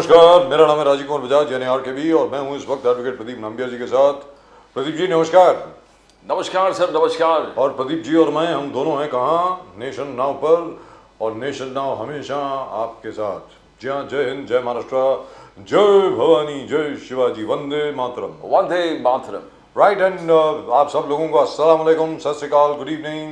नमस्कार, मेरा नाम है राजीव बजाज यानी आरकेबी और मैं हूं इस वक्त एडवोकेट प्रदीप नंबियार जी के साथ। प्रदीप जी नमस्कार। नमस्कार सर, नमस्कार। और प्रदीप जी और मैं हम दोनों हैं कहाँ? नेशन नाउ पर, और नेशन नाउ हमेशा आपके साथ। जी हाँ, जय हिंद, जय महाराष्ट्र, जय भवानी, जय शिवाजी, वंदे मातरम। वंदे मातरम। राइट, एंड आप सब लोगों को अस्सलाम वालेकुम, सत श्री अकाल, गुड इवनिंग।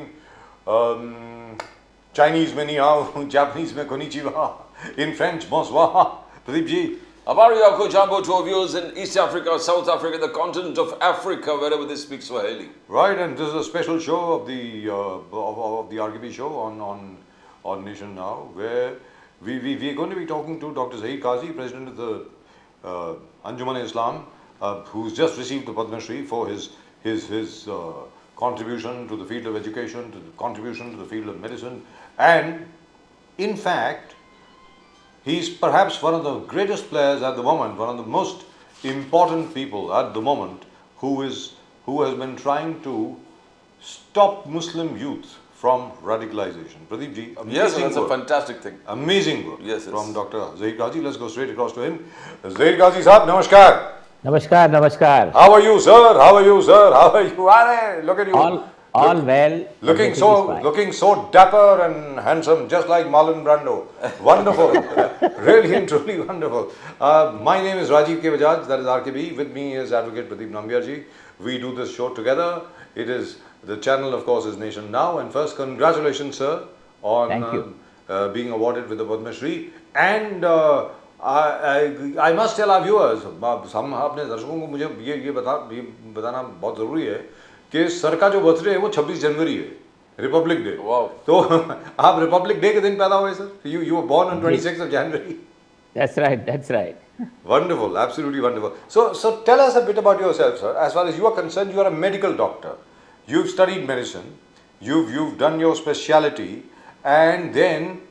चाइनीज में नहीं आओ, जापानीज में konnichiwa, in French, bonsoir. Pradeep ji. Abaria Kojambo to our viewers in East Africa, South Africa, the continent of Africa, wherever they speak Swahili. Right, and this is a special show of the RKB show on Nation Now, where we are going to be talking to Dr. Zahir Kazi, President of the ANJUMAN-I-ISLAM, who's just received the Padma Shri for his contribution to the field of education, to the contribution to the field of medicine, and in fact, he's perhaps one of the greatest players at the moment, one of the most important people at the moment who has been trying to stop Muslim youth from radicalization. Pradeep ji, amazing yes, that's work. A fantastic thing. Amazing work. Yes, from Dr. Zahir Kazi. Let's go straight across to him. Zahir Kazi sahab, namaskar. Namaskar, namaskar. How are you, sir? How are you, sir? How are you? Look at you. All well. Looking so dapper and handsome, just like Marlon Brando. Wonderful. Really and truly wonderful. My name is Rajiv Bajaj, that is RKB. With me is Advocate Pradeep Nambiar ji. We do this show together. It is, the channel of course is Nation Now. And first, congratulations sir on being awarded with the Padma Shri. And I must tell our viewers, हम अपने दर्शकों को मुझे ये बताना बहुत ज़रूरी है कि सर का जो बर्थडे है वो 26 जनवरी है, रिपब्लिक डे। तो आप रिपब्लिक डे के दिन पैदा हुए sir? You were born on 26th of January. That's right, that's right. Wonderful, absolutely wonderful. So tell us a bit about yourself, sir. As far as you are concerned, you are a medical doctor. You've studied medicine. You've done your speciality, and then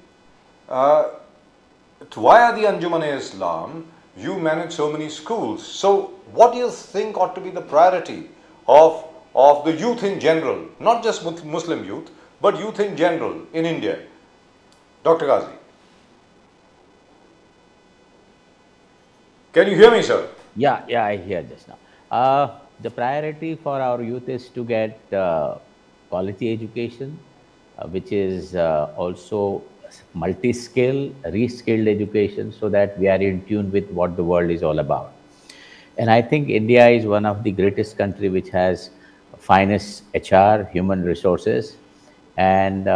via the Anjuman-I-ISLAM, you manage so many schools. So what do you think ought to be the priority of the youth in general, not just Muslim youth, but youth in general in India? Dr. Kazi. Can you hear me, sir? Yeah, I hear just now. The priority for our youth is to get quality education, which is also multi-skill, re-skilled education, so that we are in tune with what the world is all about. And I think India is one of the greatest country which has finest HR, human resources, and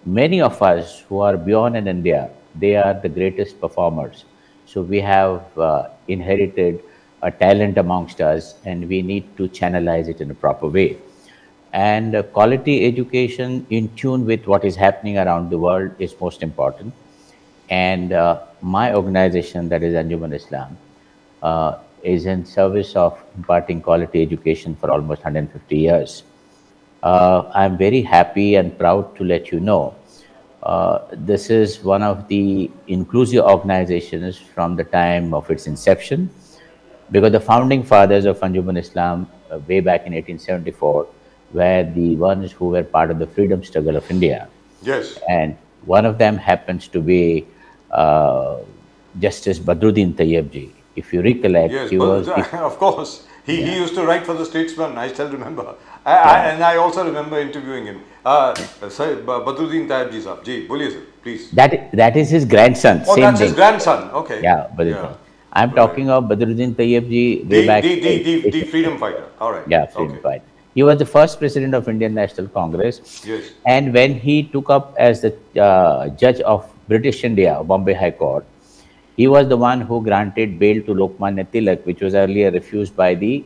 many of us who are beyond in India, they are the greatest performers. So we have inherited a talent amongst us, and we need to channelize it in a proper way. And quality education in tune with what is happening around the world is most important. And my organization, that is ANJUMAN-I-ISLAM, is in service of imparting quality education for almost 150 years. I'm very happy and proud to let you know this is one of the inclusive organizations from the time of its inception, because the founding fathers of ANJUMAN-I-ISLAM way back in 1874 were the ones who were part of the freedom struggle of India. Yes. And one of them happens to be Justice Badruddin Tayyibji. If you recollect, yes, he was... of course. He used to write for the Statesman, I still remember. And I also remember interviewing him. Badruddin Tayyibji sahab. Ji, boliye sir, please. That is his grandson. Oh, same that's name. His grandson, okay. Yeah, Badruddin. I'm talking of Badruddin Tayyibji way back... The freedom fighter, all right. Yeah, freedom fighter. He was the first president of Indian National Congress. Yes. And when he took up as the judge of British India, Bombay High Court, he was the one who granted bail to Lokmanya Tilak, which was earlier refused by the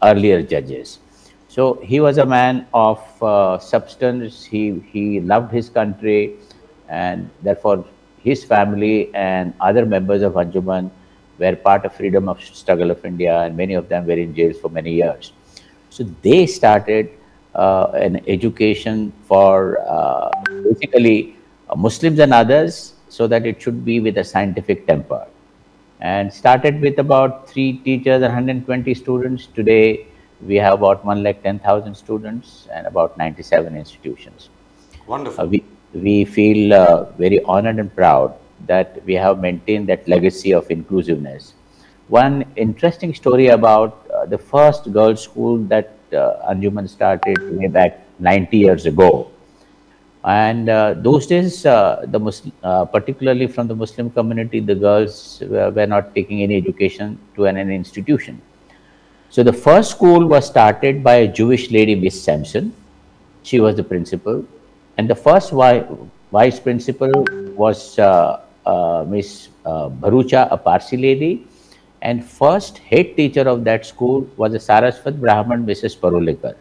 earlier judges. So he was a man of substance. He loved his country, and therefore his family and other members of Anjuman were part of freedom of struggle of India, and many of them were in jail for many years. So they started an education for basically Muslims and others, so that it should be with a scientific temper. And started with about 3 teachers and 120 students. Today, we have about 110,000 students and about 97 institutions. Wonderful. We feel very honored and proud that we have maintained that legacy of inclusiveness. One interesting story about the first girls' school that Anjuman started way back 90 years ago. And those days, particularly from the Muslim community, the girls were not taking any education to an institution. So the first school was started by a Jewish lady, Miss Sampson. She was the principal, and the first vice principal was Miss Bharucha, a Parsi lady, and first head teacher of that school was a Saraswat Brahman, Mrs. Parolekar.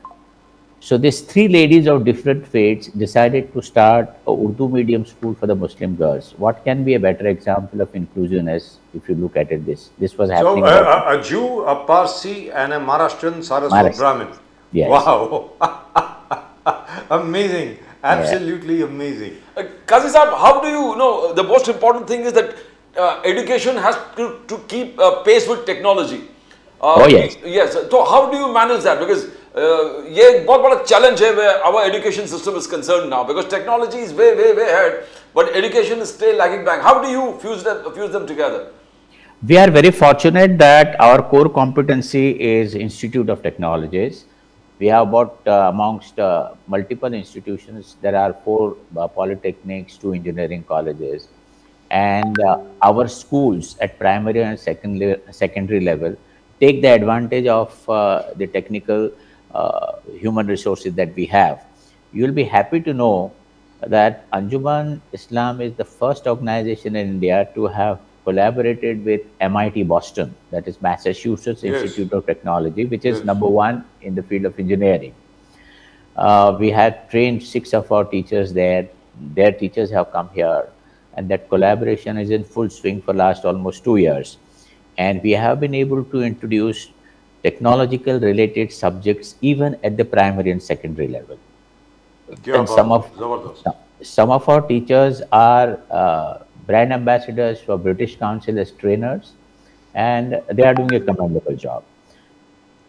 So these three ladies of different faiths decided to start a Urdu medium school for the Muslim girls. What can be a better example of inclusiveness if you look at it? This was So happening about a Jew, a Parsi, and a Maharashtrian Saraswat Maharashtra. Brahmin. Yes. Wow. Amazing. Yeah. Absolutely amazing. Kazi Saab, how do you know, the most important thing is that education has to keep pace with technology. Oh, yes. Yes. So how do you manage that? Because ये एक बहुत बड़ा challenge है where our education system is concerned now, because technology is way ahead, but education is still lagging back. How do you fuse them together? We are very fortunate that our core competency is Institute of Technologies. We have about amongst multiple institutions, there are 4 polytechnics, 2 engineering colleges, and our schools at primary and secondary level take the advantage of the technical human resources that we have. You will be happy to know that Anjuman-Islam is the first organization in India to have collaborated with MIT Boston, that is Massachusetts Yes. Institute of Technology, which is Yes. number 1 in the field of engineering. We had trained 6 of our teachers there. Their teachers have come here, and that collaboration is in full swing for last almost 2 years. And we have been able to introduce technological related subjects even at the primary and secondary level. क्या And बात है, जबरदस्त. some of our teachers are brand ambassadors for British Council as trainers, and they are doing a commendable job.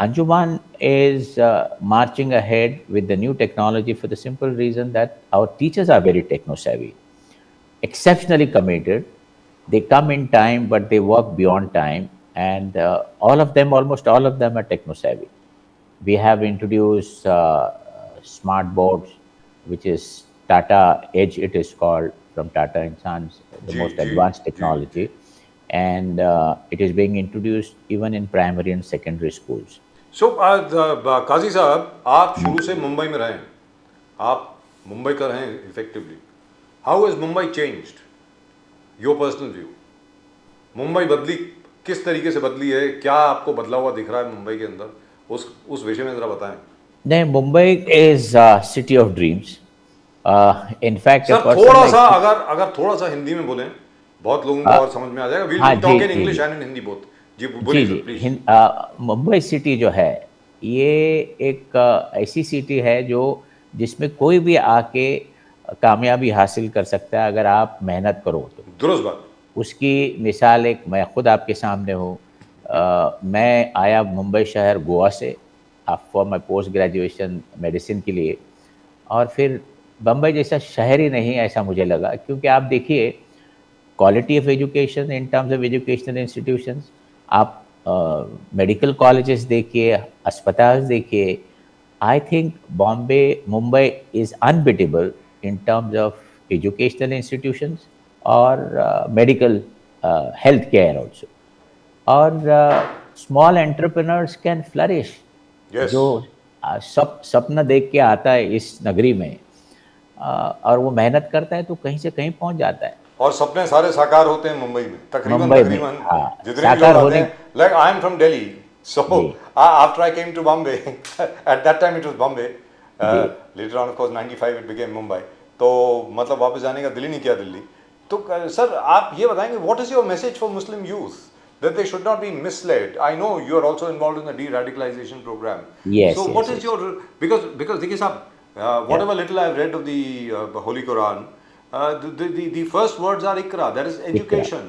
Anjuman is marching ahead with the new technology for the simple reason that our teachers are very techno savvy, exceptionally committed. They come in time, but they work beyond time, and almost all of them are techno savvy. We have introduced smart boards, which is Tata Edge, it is called, from Tata and Sons, the ji, most ji, advanced ji. technology, and it is being introduced even in primary and secondary schools. So, काजी साहब, आप शुरू से मुंबई में रहे हैं, आप मुंबई का रहे हैं effectively. How has Mumbai changed? Your personal view. Mumbai बदली किस तरीके से बदली है? क्या आपको बदला हुआ दिख रहा है मुंबई के अंदर? उस विषय में जरा बताएं. Then Mumbai is a city of dreams. In fact, a sir person थोड़ा like सा अगर थोड़ा सा हिंदी में बोलें, बहुत लोगों को और समझ में आ जाएगा. वील हाँ, टॉक जी, इन जी, इंग्लिश जी. And in Hindi both. जी जी बोलिए जी प्लीज. मुंबई सिटी जो है, ये एक ऐसी सिटी है जो जिसमें कोई भी आके कामयाबी हासिल कर सकता है अगर आप मेहनत करो तो. दुरुस्त बात. उसकी मिसाल एक मैं खुद आपके सामने हूँ. मैं आया मुंबई शहर गोवा से for my post graduation medicine के लिए, और फिर बम्बई जैसा शहर ही नहीं ऐसा मुझे लगा, क्योंकि आप देखिए quality of education in terms of educational institutions, आप मेडिकल कॉलेजेस देखिए, अस्पताल देखिए. I think Mumbai is unbeatable in terms of educational institutions और मेडिकल हेल्थ केयर ऑल्सो. और small entrepreneurs can flourish. Yes. जो सपना देख के आता है इस नगरी में, और वो मेहनत करता है तो कहीं से कहीं पहुंच जाता है. और सपने सारे साकार होते हैं मुंबई में तकरीबन मुंबई में, तकरीबन हाँ, जितने भी साकार लोग आते होने- हैं. Like I am from Delhi, so जी. After I came to Bombay, at that time it was Bombay, जी. Later on of course 95 it became Mumbai. तो मतलब वापस जाने का दिल ही नहीं किया दिल्ली. तो सर आप ये बताएंगे, what is your message for Muslim youth that they should not be misled? I know you are also involved in the de-radicalization program. Yes, So yes, what is yes. your, because देखिए साहब, whatever little I have read of the Holy Quran, the first words are Ikra, that is education.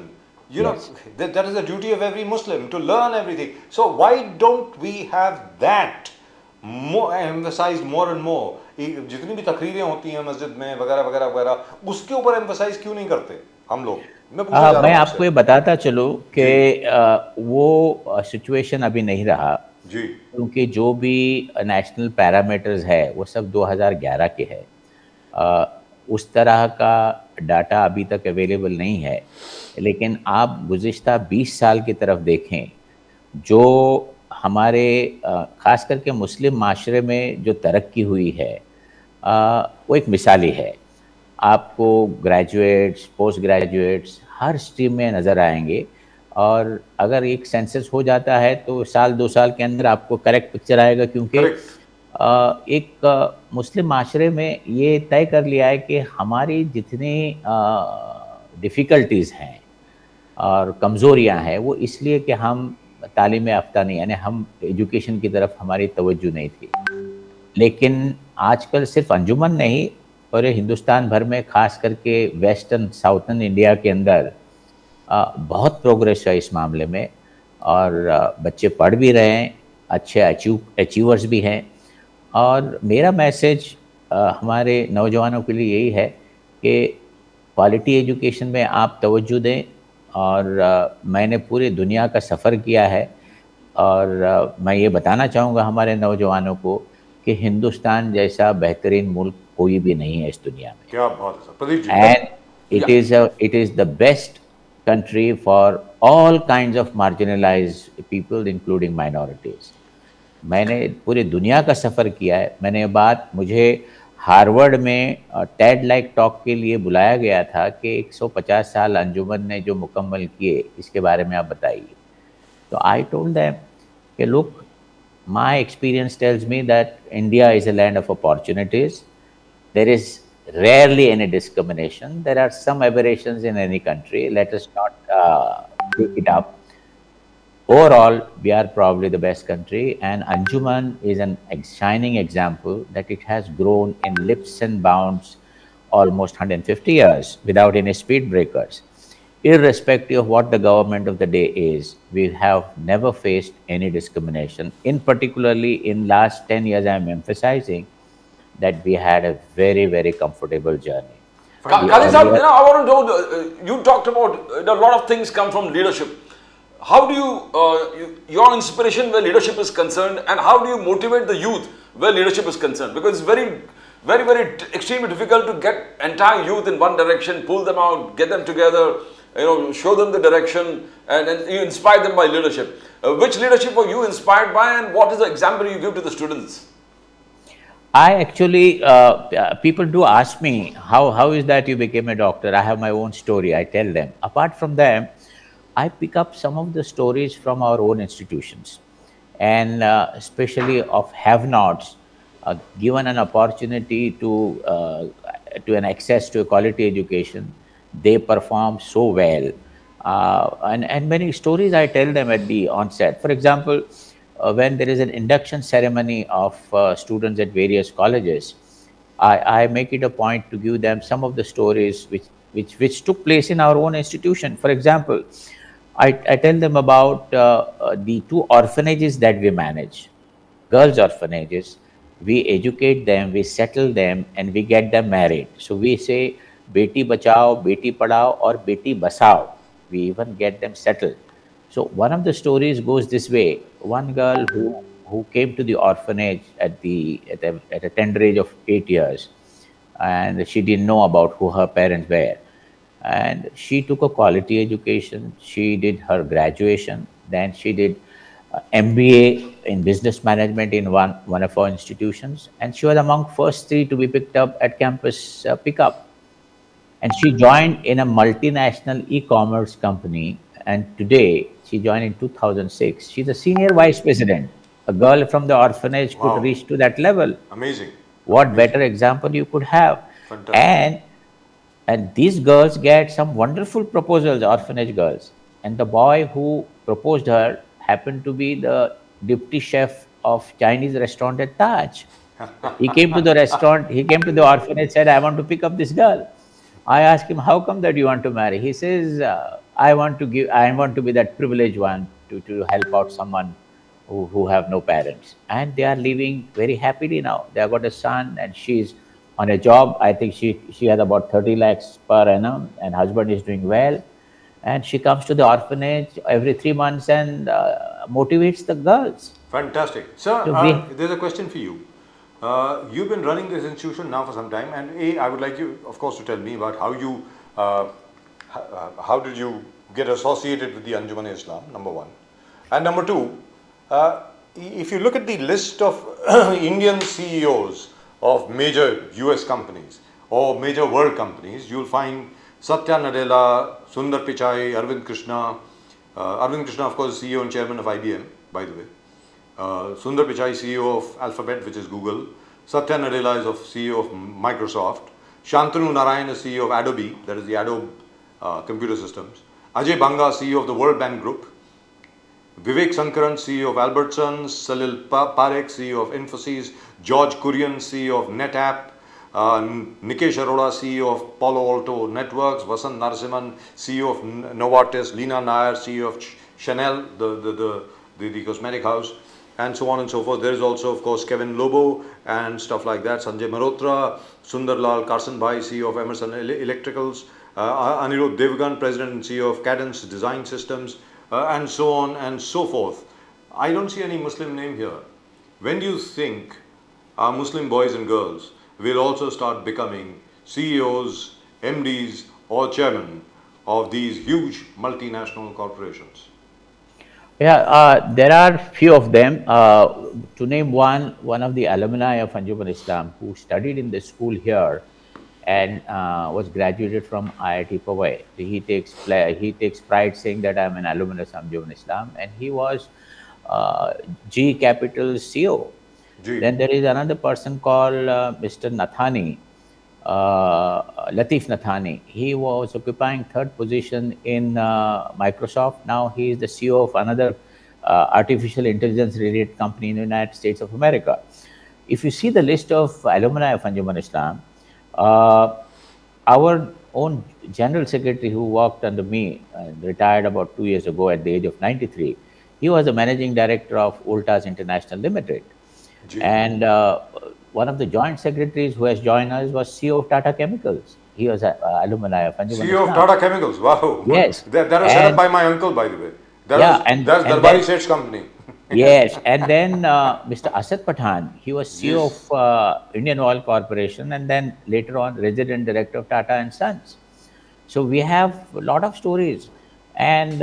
You Yes. know, that is the duty of every Muslim to learn everything. So why don't we have that more emphasized more and more? जितनी भी तकरीरें होती हैं मस्जिद में वगैरह वगैरह वगैरह, उसके ऊपर emphasize क्यों नहीं करते हम लोग? मैं पूछना चाह रहा मैं हूँ आपको आपसे। ये बताता चलूँ कि जी वो सिचुएशन अभी नहीं रहा, जी क्योंकि जो भी नेशनल पैरामीटर्स है वो सब 2011 के है। उस तरह का डाटा अभी तक अवेलेबल नहीं है। लेकिन आप गुज़िश्ता 20 साल की तरफ देखें, जो हमारे ख़ास करके मुस्लिम माशरे में जो तरक्की हुई है, वो एक मिसाली है। आपको ग्रेजुएट्स, पोस्ट ग्रेजुएट्स हर स्ट्रीम में नज़र आएंगे, और अगर एक सेंसस हो जाता है तो साल 2 साल के अंदर आपको करेक्ट पिक्चर आएगा, क्योंकि करेक्ट। एक मुस्लिम माशरे में ये तय कर लिया है कि हमारी जितनी डिफ़िकल्टीज़ हैं और कमज़ोरियाँ हैं, वो इसलिए कि हम तालीम याफ़्ता नहीं, यानी हम एजुकेशन की तरफ हमारी तवज्जो नहीं थी। लेकिन आजकल सिर्फ अंजुमन नहीं, पूरे हिंदुस्तान भर में, ख़ास करके वेस्टर्न साउथर्न इंडिया के अंदर बहुत प्रोग्रेस है इस मामले में, और बच्चे पढ़ भी रहे हैं, अच्छे अचीवर्स भी हैं। और मेरा मैसेज हमारे नौजवानों के लिए यही है कि क्वालिटी एजुकेशन में आप तवज्जो दें। और मैंने पूरी दुनिया का सफ़र किया है, और मैं ये बताना चाहूँगा हमारे नौजवानों को कि हिंदुस्तान जैसा बेहतरीन मुल्क कोई भी नहीं है इस दुनिया में। क्या बात है sir, Pradeep ji. And Yeah. it is the best country for all kinds of marginalized people, including minorities. मैंने पूरी दुनिया का सफ़र किया है। मैंने ये बात, मुझे हार्वर्ड में टेड लाइक टॉक के लिए बुलाया गया था कि 150 साल अंजुमन ने जो मुकम्मल किए, इसके बारे में आप बताइए। तो आई टोल्ड देम कि look, my experience tells me that India is a land of opportunities. There is rarely any discrimination. There are some aberrations in any country. Let us not take it up. Overall, we are probably the best country, and Anjuman is an shining example that it has grown in leaps and bounds almost 150 years without any speed breakers. Irrespective of what the government of the day is, we have never faced any discrimination. In particularly in last 10 years, I am emphasizing that we had a very, very comfortable journey. The Kazi sir, earlier, I want to know, you talked about a lot of things come from leadership. How do your inspiration where leadership is concerned, and how do you motivate the youth where leadership is concerned? Because it's very extremely difficult to get entire youth in one direction, pull them out, get them together, show them the direction, and you inspire them by leadership. Which leadership were you inspired by, and what is the example you give to the students? I actually, people do ask me, how is that you became a doctor? I have my own story, I tell them. Apart from them, I pick up some of the stories from our own institutions, and especially of have-nots, given an opportunity to an access to a quality education, they perform so well. And many stories I tell them at the onset. For example, when there is an induction ceremony of students at various colleges, I make it a point to give them some of the stories which took place in our own institution. For example, I tell them about the two orphanages that we manage, girls' orphanages. We educate them, we settle them, and we get them married. So we say, Beti Bachao, Beti Padhao, or Beti Basao. We even get them settled. So one of the stories goes this way. One girl who came to the orphanage at a tender age of 8 years, and she didn't know about who her parents were. And she took a quality education. She did her graduation. Then she did MBA in business management in one of our institutions. And she was among first three to be picked up at campus pickup. And she joined in a multinational e-commerce company. And today, she joined in 2006. She's a senior vice president. A girl from the orphanage could Wow. reach to that level. Amazing. What Amazing. better example you could have? Fantastic. And these girls get some wonderful proposals, orphanage girls. And the boy who proposed her happened to be the deputy chef of Chinese restaurant at Taj. He came to the restaurant, he came to the orphanage, said, I want to pick up this girl. I asked him, how come that you want to marry? He says, I want to be that privileged one to help out someone who have no parents. And they are living very happily now. They have got a son, and she's on a job. I think she has about 30 lakhs per annum, and husband is doing well. and she comes to the orphanage every 3 months and motivates the girls. Fantastic. Sir, So we, there's a question for you. You've been running this institution now for some time, and I would like you, of course, to tell me about how did you get associated with the Anjuman-I-ISLAM, number one. And number two, if you look at the list of Indian CEOs of major US companies or major world companies, you'll find Satya Nadella, Sundar Pichai, Arvind Krishna. Arvind Krishna, of course, CEO and chairman of IBM, by the way. Sundar Pichai, CEO of Alphabet, which is Google. Satya Nadella is CEO of Microsoft. Shantanu Narayan is CEO of Adobe, that is the Adobe computer systems. Ajay Banga, CEO of the World Bank Group. Vivek Sankaran, CEO of Albertsons. Salil Parekh, CEO of Infosys. George Kurian, CEO of NetApp. Nikesh Arora, CEO of Palo Alto Networks. Vasant Narasimhan, CEO of Novartis. Leena Nair, CEO of Chanel, the cosmetic house, and so on and so forth. There is also, of course, Kevin Lobo and stuff like that. Sanjay Malhotra, Sundarlal Carson-Bhai, CEO of Emerson Electricals. Anirudh Devgan, President and CEO of Cadence Design Systems, and so on and so forth. I don't see any Muslim name here. When do you think our Muslim boys and girls will also start becoming CEOs, MDs, or chairmen of these huge multinational corporations? yeah, there are few of them. To name one of the alumni of Anjuman-I-ISLAM who studied in the school here and was graduated from IIT Powai. He takes pride saying that I'm an alumnus of Anjuman-I-ISLAM, and he was G Capital's CEO. Gee. Then there is another person called Mr. Nathani, Latif Nathani. He was occupying third position in Microsoft. Now he is the CEO of another artificial intelligence related company in the United States of America. If you see the list of alumni of Anjuman-I-ISLAM, our own General Secretary who worked under me, retired about 2 years ago at the age of 93, he was the Managing Director of Voltas International Limited. Gee. And one of the joint secretaries who has joined us was CEO of Tata Chemicals. He was an alumni of Anjuman-I-ISLAM. CEO of Tata Chemicals, wow. Yes. That was set up by my uncle, by the way. That's Darbari Seth's company. Yes, and then Mr. Asad Pathan, he was CEO of Indian Oil Corporation, and then later on Resident Director of Tata and Sons. So we have a lot of stories. And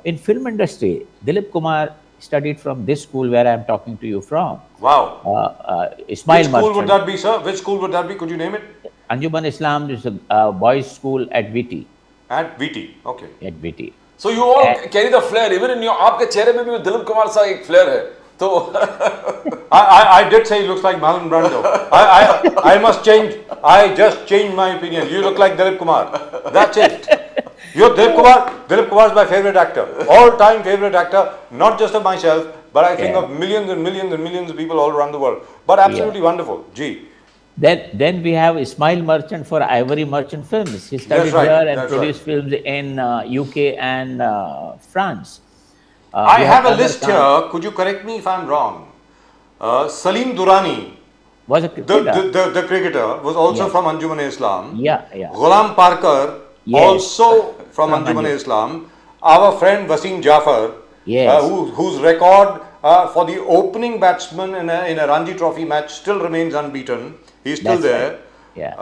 in film industry, Dilip Kumar studied from this school where I am talking to you from. Wow. Ismail Which school Merchant. would that be, sir? Which school would that be? Could you name it? Anjuman-I-ISLAM is a boys' school at VT. At VT. Okay. At VT. So you all carry the flair, even in your, आपके चेहरे में भी दिलीप कुमार सा एक flair है. तो I did say he looks like Marlon Brando. I must change. I just changed my opinion. You look like Dilip Kumar. That's it. You're Dilip Kumar. Dilip Kumar is my favorite actor. All-time favorite actor. Not just of myself, but I think of millions and millions and millions of people all around the world. But absolutely wonderful. Gee. Then we have Ismail Merchant for Ivory Merchant Films. He studied here and produced films in UK and France. I have a list here. Could you correct me if I'm wrong? Salim Durrani, was a cricketer. the cricketer, was also from Anjuman-I-ISLAM. Yeah. Ghulam Parkar, also from Anjuman-I-ISLAM. Our friend Wasim Jafar, whose record for the opening batsman in a Ranji Trophy match still remains unbeaten. He's still there. Right. Yeah.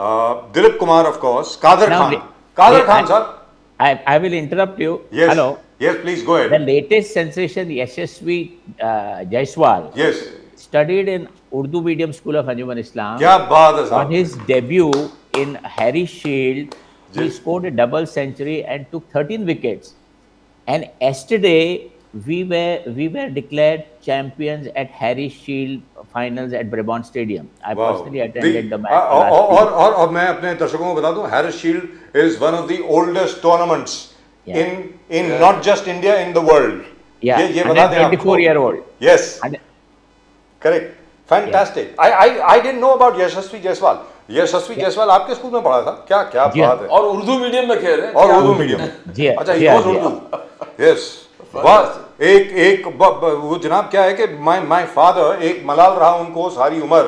Dilip Kumar, of course. Kader Khan. Khan, sir. I will interrupt you. Yes. Hello. Yes, please go ahead. The latest sensation, Yashasvi Jaiswal, studied in Urdu medium school of Anjuman-I-ISLAM. Kya baat hai, sir. On his debut in Harry Shield, he scored a double century and took 13 wickets. And yesterday, we were declared champions at Harry Shield finals at Brabant Stadium. I personally attended the match. और मैं अपने दर्शकों को बता दूं, Harris Shield is one of the oldest tournaments in not just India, in the world. Yeah, ये बता दें आपको. 24-year-old. Yes. Correct. Fantastic. I didn't know about Yashasvi Jaiswal. यशस्वी जायसवाल आपके स्कूल में पढ़ा था क्या? क्या बात है. और उर्दू मीडियम में खेल रहे हैं. और उर्दू मीडियम. अच्छा, he was उर्दू. Yes. बस एक वो जनाब क्या है कि माय फादर एक मलाल रहा उनको सारी उम्र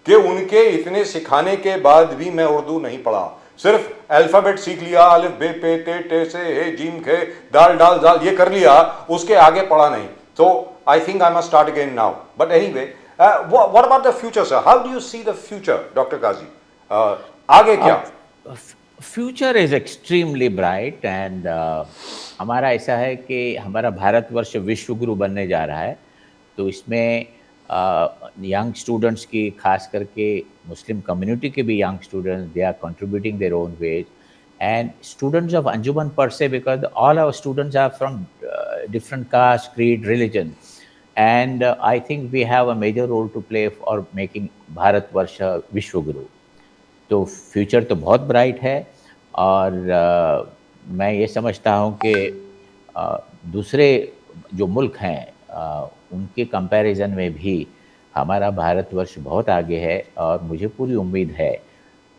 कि उनके इतने सिखाने के बाद भी मैं उर्दू नहीं पढ़ा. सिर्फ अल्फाबेट सीख लिया, अलिफ बे पे ते टे से हे जीम खे दाल डाल दाल ये कर लिया, उसके आगे पढ़ा नहीं. So I think I must start again now. But anyway, what about the future, sir? How do you see the future, Dr. Kazi? आगे क्या? Future is extremely bright and हमारा ऐसा है कि हमारा भारतवर्ष विश्व गुरु बनने जा रहा है. तो इसमें यंग स्टूडेंट्स की, खास करके मुस्लिम कम्युनिटी के भी young students, they are contributing their own ways, and students of Anjuman per se, because all our students are from different caste, creed, religion, and I think we have a major role to play for making Bharatvarsh विश्व गुरु. तो future तो बहुत bright है और मैं ये समझता हूँ कि दूसरे जो मुल्क हैं उनके कंपैरिजन में भी हमारा भारतवर्ष बहुत आगे है. और मुझे पूरी उम्मीद है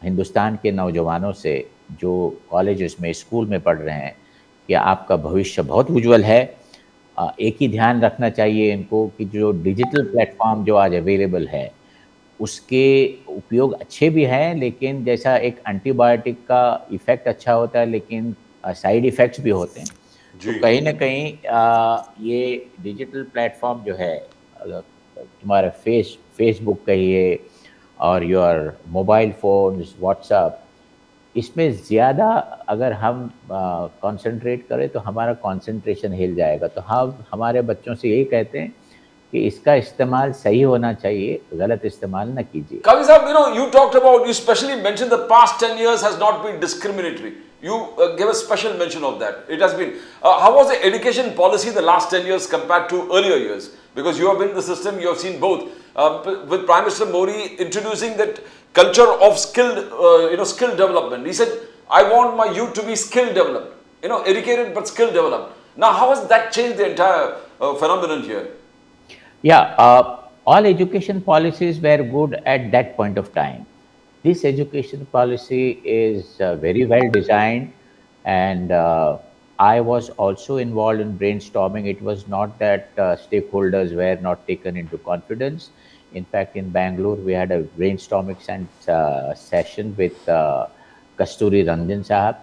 हिंदुस्तान के नौजवानों से जो कॉलेजेस में, स्कूल में पढ़ रहे हैं, कि आपका भविष्य बहुत उज्जवल है. एक ही ध्यान रखना चाहिए इनको कि जो डिजिटल प्लेटफॉर्म जो आज अवेलेबल है उसके उपयोग अच्छे भी हैं, लेकिन जैसा एक एंटीबायोटिक का इफ़ेक्ट अच्छा होता है, लेकिन साइड इफ़ेक्ट्स भी होते हैं. तो कहीं ना कहीं ये डिजिटल प्लेटफॉर्म जो है, तुम्हारा फेसबुक कहिए और योर मोबाइल फ़ोन्स, व्हाट्सएप, इसमें ज़्यादा अगर हम कंसंट्रेट करें तो हमारा कंसंट्रेशन हिल जाएगा. तो हम हमारे बच्चों से यही कहते हैं कि इसका इस्तेमाल सही होना चाहिए, गलत इस्तेमाल न कीजिए. Kavi sahab, you talked about, you specially mentioned the past 10 years has not been discriminatory. You gave a special mention of that. It has been. How was the education policy the last 10 years compared to earlier years? Because you have been in the system, you have seen both. With Prime Minister Modi introducing that culture of skill development. He said, I want my youth to be skill developed, educated but skill developed. Now, how has that changed the entire phenomenon here? Yeah, all education policies were good at that point of time. This education policy is very well designed, and I was also involved in brainstorming. It was not that stakeholders were not taken into confidence. In fact, in Bangalore, we had a brainstorming session with Kasturi Ranjan Sahab,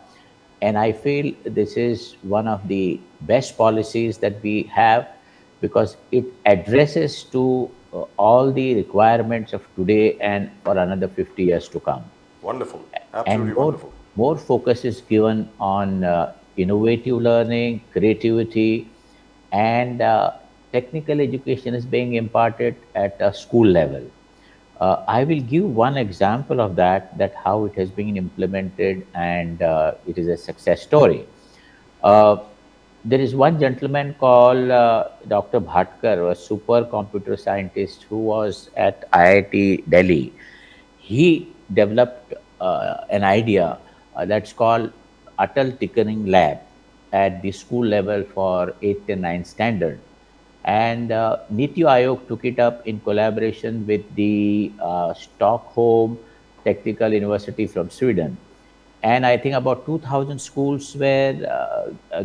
and I feel this is one of the best policies that we have, because it addresses to all the requirements of today and for another 50 years to come. Wonderful, absolutely and wonderful. More focus is given on innovative learning, creativity, and technical education is being imparted at a school level. I will give one example of that how it has been implemented, and it is a success story. There is one gentleman called Dr. Bhatkar, a super computer scientist who was at IIT Delhi. He developed an idea that's called Atal Tinkering Lab at the school level for 8th and 9th standard. And Niti Aayog took it up in collaboration with the Stockholm Technical University from Sweden. And I think about 2,000 schools were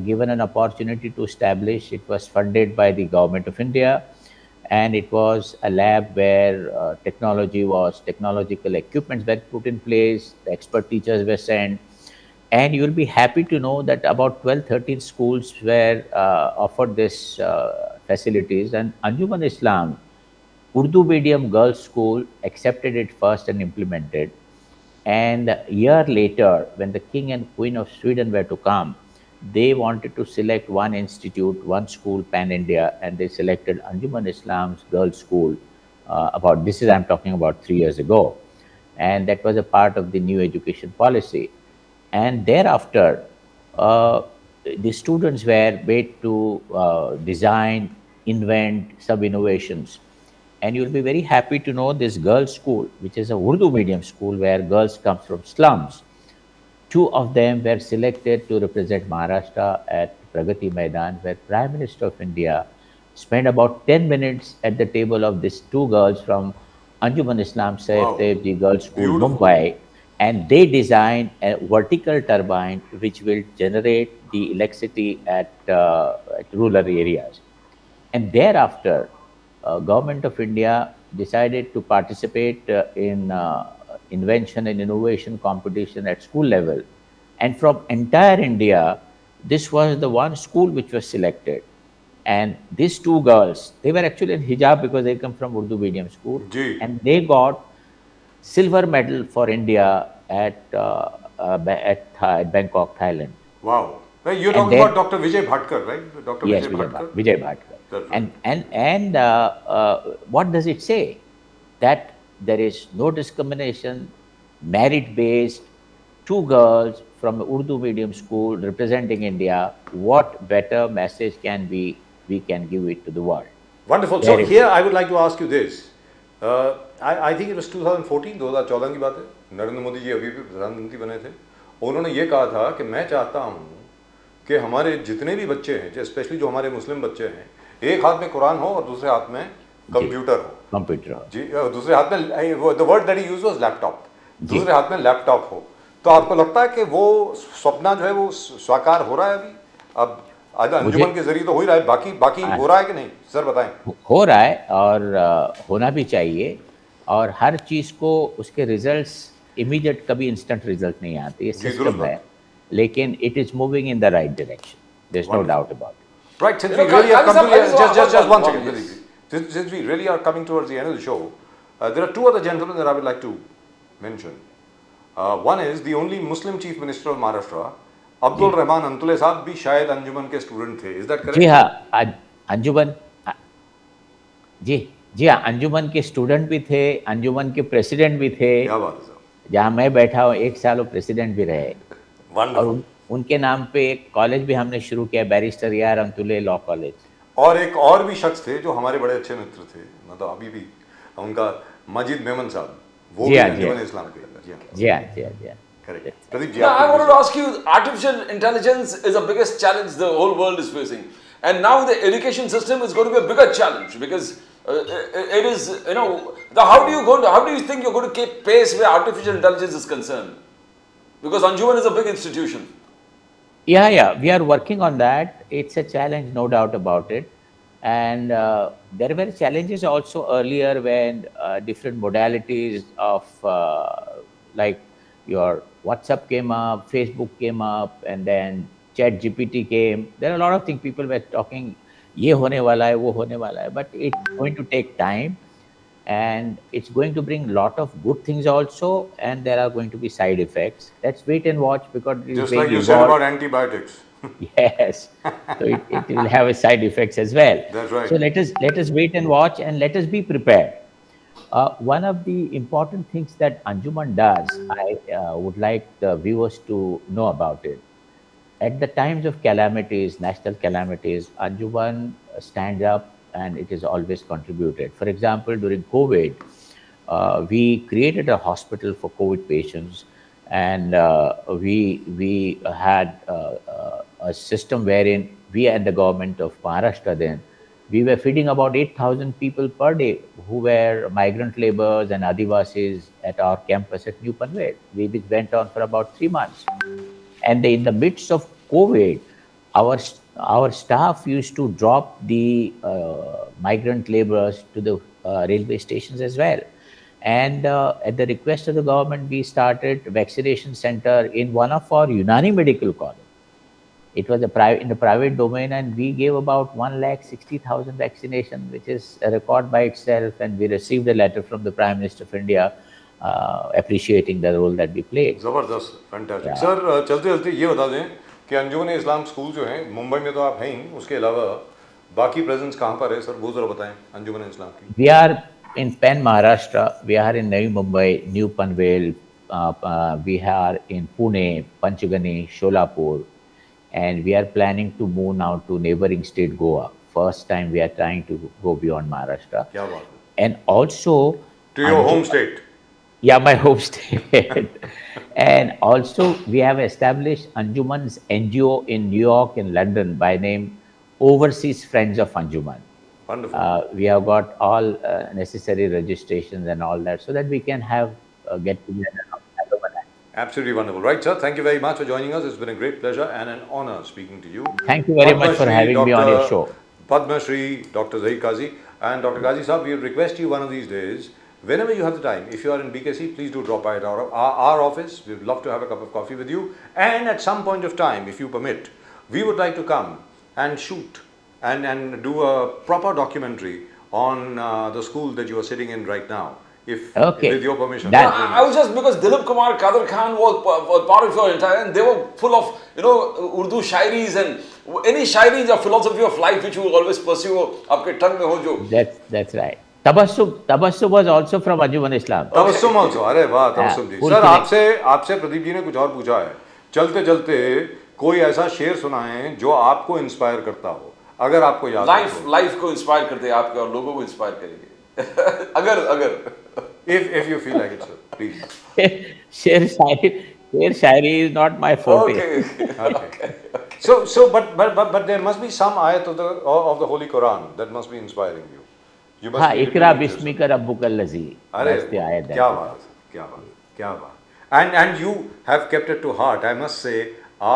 given an opportunity to establish. It was funded by the government of India, and it was a lab where technological equipments were put in place, the expert teachers were sent, and you will be happy to know that about 12, 13 schools were offered this facilities, and ANJUMAN-I-ISLAM, Urdu medium girls school, accepted it first and implemented. And a year later, when the King and Queen of Sweden were to come, they wanted to select one institute, one school, pan-India, and they selected ANJUMAN-I-ISLAM's girls' school. I'm talking about 3 years ago. And that was a part of the new education policy. And thereafter, the students were made to design, invent sub-innovations. And you'll be very happy to know this girls' school, which is a Urdu medium school where girls come from slums. 2 of them were selected to represent Maharashtra at Pragati Maidan, where Prime Minister of India spent about 10 minutes at the table of these 2 girls from ANJUMAN-I-ISLAM Saif Devji Girls School, Mumbai, and they designed a vertical turbine which will generate the electricity at rural areas. And thereafter, Government of India decided to participate in invention and innovation competition at school level. And from entire India, this was the one school which was selected. And these two girls, they were actually in hijab because they come from Urdu medium school. Gee. And they got silver medal for India at Bangkok, Thailand. Wow. Well, you're And talking then- about Dr. Vijay Bhatkar, right? Dr. Yes, Vijay Bhatkar. Vijay Bhatkar. That's right. And what does it say? That there is no discrimination, merit-based, two girls from a Urdu medium school representing India. What better message can we can give it to the world? Wonderful. So Very here I would like to ask you this. I think it was 2014, 2014 की बात है. नरेंद्र मोदी जी अभी भी प्रधानमंत्री बने थे. उन्होंने ये कहा था कि मैं चाहता हूँ कि हमारे जितने भी बच्चे हैं, स्पेशली जो हमारे मुस्लिम बच्चे हैं, एक हाथ में कुरान हो और दूसरे हाथ में कंप्यूटर हो. कंप्यूटर जी, दूसरे हाथ में the word that he used was laptop. दूसरे हाथ में लैपटॉप हो. तो आपको लगता है कि वो सपना जो है वो साकार हो रहा है अभी? अब अंजुमन के जरिए तो हो ही रहा है, बाकी हो रहा है कि नहीं? सर बताएं. हो रहा है और होना भी चाहिए. और हर चीज़ को उसके रिजल्ट्स इमीडिएट कभी इंस्टेंट रिजल्ट नहीं आते. ये सिस्टम है, लेकिन it is moving in the right direction. There is no doubt about it. Right, since You we know, really have Kazi come to sir, the, just one yes. second, Pradeep. Since we really are coming towards the end of the show, there are two other gentlemen that I would like to mention. One is the only Muslim Chief Minister of Maharashtra, Abdul Rahman Antule साहब भी शायद अंजुमन के student थे. Is that correct? जी हाँ, अंजुमन जी हाँ, अंजुमन के student भी थे, अंजुमन के प्रेसिडेंट भी थे. क्या बात है सर. जहाँ मैं बैठा हूँ 1 साल वो प्रेसिडेंट भी रहे. और Wonderful. उनके नाम पे एक कॉलेज भी हमने शुरू किया, बैरिस्टर यार अंतुले लॉ कॉलेज. और एक और भी शख्स थे जो हमारे बड़े अच्छे मित्र थे, मतलब अभी भी, उनका माजिद मेमन साहब, वो भी अंजुमन इस्लाम के. जी हाँ. Correct. Pradeep ji, Now, I wanted to आप ask you, artificial intelligence is the biggest challenge the whole world is facing. And now the education system is going to be a bigger challenge because it is, you know, how do you think you're going to keep pace where artificial intelligence is concerned? Because Anjuman is a big institution. Yeah, we are working on that. It's a challenge, no doubt about it. And there were challenges also earlier when different modalities of like your WhatsApp came up, Facebook came up, and then Chat GPT came. There are a lot of things people were talking, ये होने वाला है, वो होने वाला है, but it's going to take time. And it's going to bring a lot of good things also, and there are going to be side effects. Let's wait and watch because it's just being like you said evolved. about antibiotics. Yes, so it will have a side effects as well. That's right. So let us wait and watch, and let us be prepared. One of the important things that Anjuman does, I would like the viewers to know about it. At the times of calamities, national calamities, Anjuman stands up and it is always contributed. For example, during COVID, we created a hospital for COVID patients, and we had a system wherein we and the government of Maharashtra then, we were feeding about 8,000 people per day who were migrant laborers and Adivasis at our campus at New Panvel. Which went on for about 3 months. And in the midst of COVID, our staff used to drop the migrant laborers to the railway stations as well. And at the request of the government, we started a vaccination center in one of our Unani medical college. It was in the private domain, and we gave about 160,000 vaccinations, which is a record by itself. And we received a letter from the Prime Minister of India appreciating the role that we played. जबरदस्त, fantastic. Sir चलते चलते ये बता दें कि अंजुमन इस्लाम school जो है मुंबई में तो आप हैं ही, उसके अलावा बाकी प्रेजेंस कहाँ पर है सर, वो जरा बताएं अंजुमन इस्लाम की. We are in Pen, Maharashtra. We are in Navi Mumbai, New Panvel. We are in Pune, Panchgani, Sholapur, and we are planning to move now to neighboring state Goa. First time we are trying to go beyond Maharashtra. क्या बात है. And also To your home state. Yeah, my home state. And also we have established Anjuman's NGO in New York and London by name Overseas Friends of Anjuman. Wonderful. We have got all necessary registrations and all that so that we can have get together. Absolutely wonderful. Right, sir. Thank you very much for joining us. It's been a great pleasure and an honor speaking to you. Thank you very much for having me on your show. Padma Shri, Dr. Zahir Kazi. And Dr. Kazi Sahab, we request you one of these days whenever you have the time, if you are in BKC, please do drop by at our office. We would love to have a cup of coffee with you. And at some point of time, if you permit, we would like to come and shoot and do a proper documentary on the school that you are sitting in right now. If Okay. with your permission. That- I was just because Dilip Kumar, Kadir Khan was part of your entire, and they were full of, you know, Urdu shairis and any shairis or philosophy of life which you always pursue. आपके tongue में हो जो. That's right. Tabassum was also from ANJUMAN-I-ISLAM. Tabassum also. अरे वाह तबस्सुम जी. full sir connect. आपसे प्रदीप जी ने कुछ और पूछा है. चलते चलते कोई ऐसा शेर सुनाएं जो आपको इंस्पायर करता हो, अगर आपको याद हो. लाइफ को इंस्पायर करते हैं आपके और लोगों को इंस्पायर करेंगे. अगर If you feel like it, sir, please. Sher Shairi is not my forte. Okay. So, but there must be some ayat of the Holy Quran that must be inspiring you. You must. हाँ, be Iqra repeating it, बिस्मिका रब्बुकल लज़ी. अरे That's the ayat that- क्या बात, क्या बात, क्या बात. And you have kept it to heart. I must say,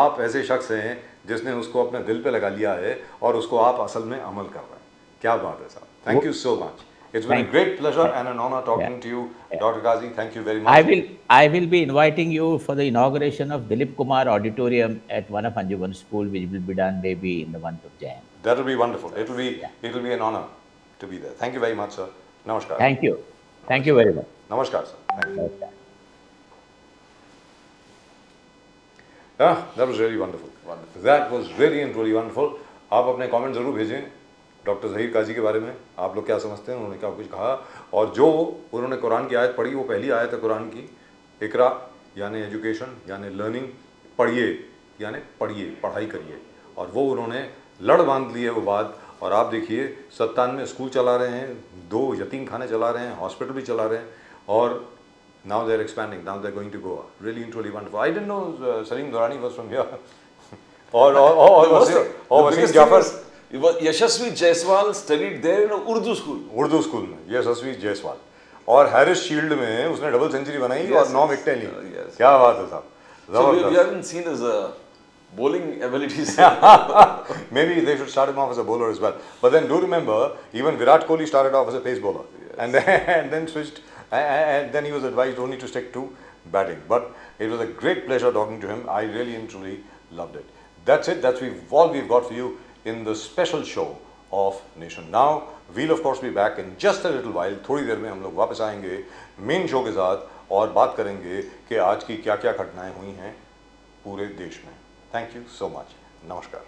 आप ऐसे शख्स हैं जिसने उसको अपने दिल पे लगा लिया है और उसको आप असल में अमल कर रहे हैं. क्या बात है साहब. Thank you so much. It's been a Thank great pleasure and an honor talking Yeah. to you, Dr. Kazi. Thank you very much. I will be inviting you for the inauguration of Dilip Kumar Auditorium at one of Anjuman School, which will be done maybe in the month of Jan. That will be wonderful. It will be an honor to be there. Thank you very much, sir. Namaskar. Thank you. Thank you very much. Namaskar, sir. Thank you. Okay. That was really wonderful. That was really and truly wonderful. आप अपने comment ज़रूर भेजें doctor Zaheer काजी के बारे में. आप लोग क्या समझते हैं, उन्होंने क्या कुछ कहा, और जो उन्होंने कुरान की आयत पढ़ी वो पहली आयत है कुरान की. इकरा यानी एजुकेशन यानी लर्निंग, पढ़िए यानी पढ़िए, पढ़ाई करिए. और वो उन्होंने लड़ बांध ली है वो बात. और आप देखिए 97 स्कूल चला रहे हैं, 2 यतीम खाने चला रहे हैं, हॉस्पिटल भी चला रहे हैं, और now they're expanding, now they're going to Goa. Really and truly wonderful. I didn't know Salim Durrani was from here. or Wasim Jafar. Yashasvi Jaiswal studied there in Urdu school. Urdu school में यशस्वी जायसवाल. और Harris shield में उसने double century बनाई और 9 विकेटें ली. क्या बात है साहब. So we haven't seen his bowling abilities. Maybe they should start him off as a bowler as well. But then do remember, even Virat Kohli started off as a pace bowler. And then switched, and then he was advised only to stick to batting. But it was a great pleasure talking to him. I really and truly loved it. That's it. That's all we've got for you in the special show of Nation. Now, we'll of course be back in just a little while. थोड़ी देर में हम लोग वापस आएंगे main show के साथ और बात करेंगे कि आज की क्या क्या घटनाएं हुई हैं पूरे देश में. Thank you so much. Namaskar.